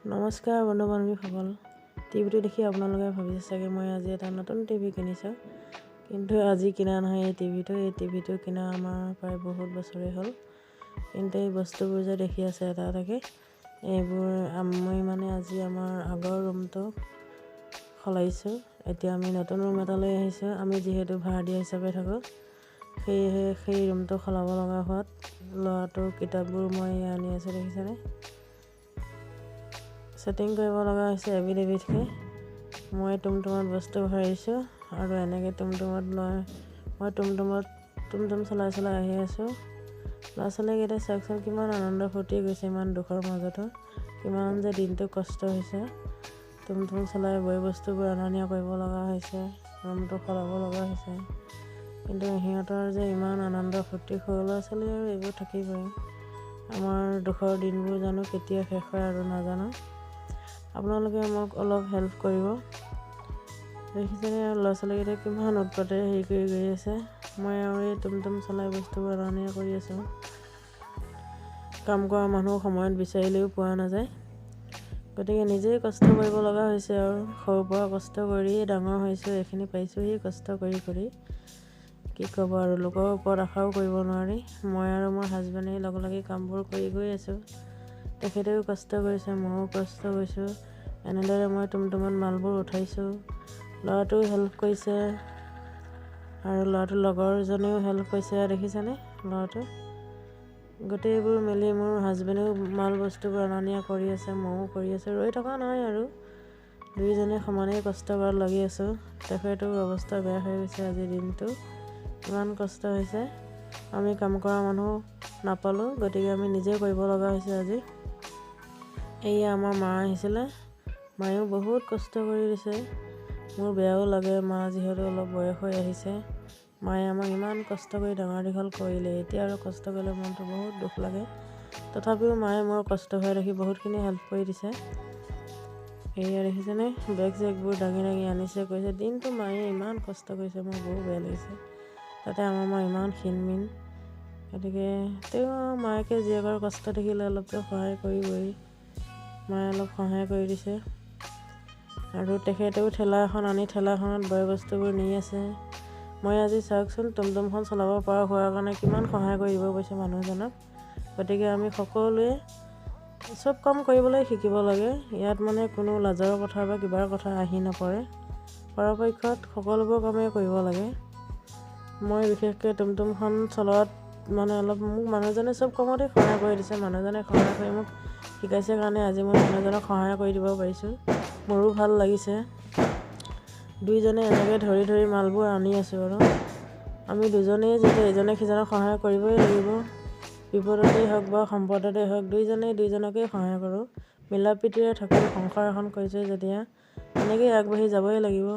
নমস্কাৰ বন্ধু বান্ধৱীসকল। টিভিটো দেখি আপোনালোকে ভাবিছে চাগে মই আজি এটা নতুন টিভি কিনিছোঁ, কিন্তু আজি কিনা নহয়। এই টিভিটো কিনা আমাৰ প্ৰায় বহুত বছৰেই হ'ল। কিন্তু এই বস্তুবোৰ যে দেখি আছে এটা এটাকৈ, এইবোৰ আমি আজি আমাৰ আগৰ ৰুমটো সলাইছোঁ। এতিয়া আমি নতুন ৰুম এটালৈ আহিছোঁ। আমি যিহেতু ভাড়াতীয়া হিচাপে থাকোঁ, সেয়েহে সেই ৰুমটো সলাব লগা হোৱাত ল'ৰাটোৰ কিতাপবোৰ মই আনি আছোঁ। দেখিছেনে? ছেটিং কৰিব লগা হৈছে এবিধকৈ। মই টুমটুমত বস্তু ভৰাইছোঁ আৰু এনেকৈ মই টুমটুম চলাই আহি আছোঁ। ল'ৰা ছোৱালীকেইটাই চাওকচোন কিমান আনন্দ ফূৰ্তি গৈছে, ইমান দুখৰ মাজতো কিমান যে দিনটো কষ্ট হৈছে। টুমটুম চলাই বয় বস্তুবোৰ অনা নিয়া কৰিব লগা হৈছে, ৰুমটো সলাব লগা হৈছে। কিন্তু সিহঁতৰ যে ইমান আনন্দ ফূৰ্তি, সৰু ল'ৰা ছোৱালী আৰু এইবোৰ থাকিবই। আমাৰ দুখৰ দিনবোৰ জানো কেতিয়া শেষ হয় আৰু নাজানো। আপোনালোকে মোক অলপ হেল্প কৰিব। দেখিছেনে ল'ৰা ছোৱালীকেইটাই কিমান উৎপাতেৰে কৰি গৈ আছে। মই আৰু এই টুমটুম চলাই বস্তুবোৰ অনা নিয়া কৰি আছোঁ। কাম কৰা মানুহ সময়ত বিচাৰিলেও পোৱা নাযায়, গতিকে নিজেই কষ্ট কৰিব লগা হৈছে আৰু সৰুৰ পৰা কষ্ট কৰিয়ে ডাঙৰ হৈছোঁ। এইখিনি পাইছোঁহি কষ্ট কৰি। কি ক'ব আৰু, লোকৰ ওপৰত আশাও কৰিব নোৱাৰি। মই আৰু মোৰ হাজবেণ্ডে লগ লাগি কামবোৰ কৰি গৈ আছোঁ। তেখেতেও কষ্ট কৰিছে, ময়ো কষ্ট কৰিছোঁ। এনেদৰে মই টুমটুমত মালবোৰ উঠাইছোঁ। ল'ৰাটোও হেল্প কৰিছে আৰু ল'ৰাটোৰ লগৰজনেও হেল্প কৰিছে। দেখিছেনে ল'ৰাটো? গোটেইবোৰ মিলি মোৰ হাজবেণ্ডেও মাল বস্তুবোৰ অনা নিয়া কৰি আছে, ময়ো কৰি আছোঁ। ৰৈ থকা নাই আৰু দুয়োজনে সমানেই কষ্ট কৰাত লাগি আছোঁ। তেখেতৰ অৱস্থা বেয়া হৈ গৈছে। আজিৰ দিনটো ইমান কষ্ট হৈছে। আমি কাম কৰা মানুহ নাপালোঁ, গতিকে আমি নিজেই কৰিব লগা হৈছে আজি। এয়া আমাৰ মা আহিছিলে, মায়েও বহুত কষ্ট কৰি দিছে। মোৰ বেয়াও লাগে, মা যিহেতু অলপ বয়স হৈ আহিছে। মায়ে আমাক ইমান কষ্ট কৰি ডাঙৰ দীঘল কৰিলে, এতিয়া আৰু কষ্ট কৰিলে মনটো বহুত দুখ লাগে। তথাপিও মায়ে মোৰ কষ্ট হোৱা দেখি বহুতখিনি হেল্প কৰি দিছে। এয়া দেখিছেনে, বেগ চেগবোৰ দাঙি আনিছে, কৈছে দিনটো মায়ে ইমান কষ্ট কৰিছে। মোৰ বহুত বেয়া লাগিছে। তাতে আমাৰ মা ইমান ক্ষীণ-মীন, গতিকে তেওঁ মায়েকে জীয়েকৰ কষ্ট দেখিলে অলপতো সহায় কৰিবই। মায়ে অলপ সহায় কৰি দিছে আৰু তেখেতেও ঠেলা এখন আনি ঠেলাখনত বয় বস্তুবোৰ নি আছে। মই আজি চাওকচোন টুমটুমখন চলাব পৰা হোৱাৰ কাৰণে কিমান সহায় কৰি দিব পাৰিছোঁ মানুহজনক। গতিকে আমি সকলোৱে চব কাম কৰিবলৈ শিকিব লাগে। ইয়াত কোনো লাজৰ কথা বা কিবাৰ কথা আহি নপৰে। পৰাপক্ষত সকলোবোৰ কামেই কৰিব লাগে। মই বিশেষকৈ টুমটুমখন চলোৱাত অলপ মোক মানুহজনে চব কামতে সহায় কৰি দিছে। মানুহজনে সহায় কৰি মোক শিকাইছে কাৰণে আজি মই মানুহজনক সহায় কৰি দিব পাৰিছোঁ। মোৰো ভাল লাগিছে। দুইজনে এনেকৈ ধৰি মালবোৰ আনি আছোঁ আৰু আমি দুজনেই যেতিয়া ইজনে সিজনক সহায় কৰিবই লাগিব। বিপদতেই হওক বা সম্পদতেই হওক, দুইজনেই দুইজনকেই সহায় কৰোঁ। মিলা প্ৰীতিৰে থাকোঁ। সংসাৰ এখন কৰিছোঁ যেতিয়া এনেকৈয়ে আগবাঢ়ি যাবই লাগিব।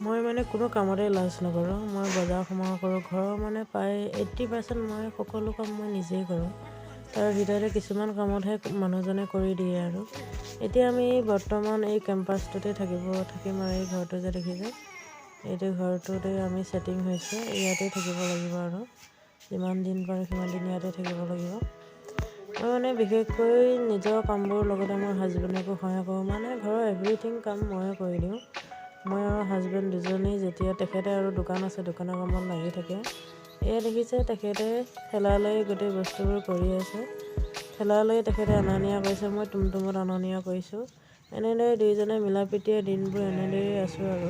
মই কোনো কামতেই লাজ নকৰোঁ। মই বজাৰ সমাৰ কৰোঁ, ঘৰৰ প্ৰায় 80% মই সকলো কাম মই নিজেই কৰোঁ। তাৰ ভিতৰতে কিছুমান কামতহে মানুহজনে কৰি দিয়ে আৰু এতিয়া আমি বৰ্তমান এই কেম্পাছটোতে থাকিম আৰু এই ঘৰটো যে দেখিছে, এইটো ঘৰটোতে আমি ছেটিং হৈছে। ইয়াতে থাকিব লাগিব আৰু যিমান দিন পাৰোঁ সিমান দিন ইয়াতে থাকিব লাগিব। মই বিশেষকৈ নিজৰ কামবোৰৰ লগতে মোৰ হাজবেণ্ডকো সহায় কৰোঁ। ঘৰৰ এভৰিথিং কাম ময়ে কৰি দিওঁ। মই আৰু হাজবেণ্ড দুজনেই যেতিয়া তেখেতে আৰু দোকান আছে, দোকানৰ কামত লাগি থাকে। এয়া দেখিছে, তেখেতে ঠেলা লৈ গোটেই বস্তুবোৰ কৰি আছে। ঠেলা লৈ তেখেতে অনা নিয়া কৰিছে, মই টুমটুমত অনা নিয়া কৰিছোঁ। এনেদৰে দুয়োজনে মিলা প্ৰীতিৰে দিনবোৰ এনেদৰেই আছোঁ আৰু